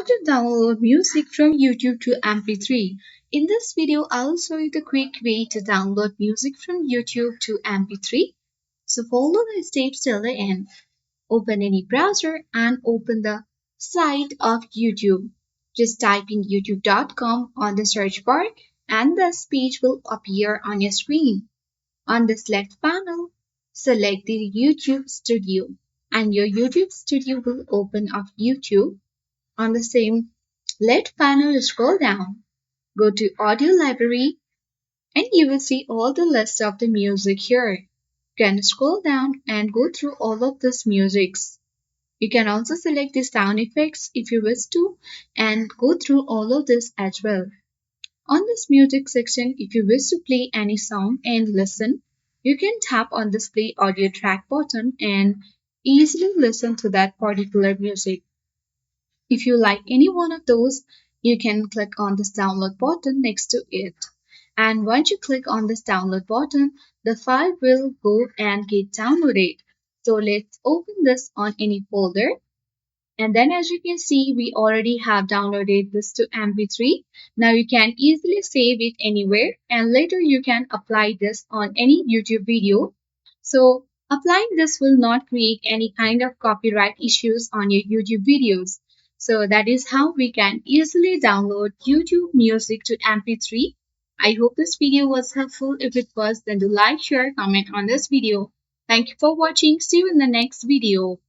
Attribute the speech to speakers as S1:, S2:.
S1: How to download music from YouTube to MP3. In this video, I'll show you the quick way to download music from YouTube to MP3. So follow the steps till the end. Open any browser and open the site of YouTube. Just type in youtube.com on the search bar and this page will appear on your screen. On this left panel, select the YouTube Studio and your YouTube Studio will open of YouTube. On the same left panel, scroll down, go to Audio Library, and you will see all the list of the music here. You can scroll down and go through all of these musics. You can also select the sound effects if you wish to and go through all of this as well. On this music section, if you wish to play any song and listen, you can tap on this play audio track button and easily listen to that particular music. If you like any one of those, you can click on this download button next to it. And once you click on this download button, the file will go and get downloaded. So let's open this on any folder. And then as you can see, we already have downloaded this to MP3. Now you can easily save it anywhere and later you can apply this on any YouTube video. So applying this will not create any kind of copyright issues on your YouTube videos. So that is how we can easily download YouTube music to MP3. I hope this video was helpful. If it was, then do like, share, comment on this video. Thank you for watching. See you in the next video.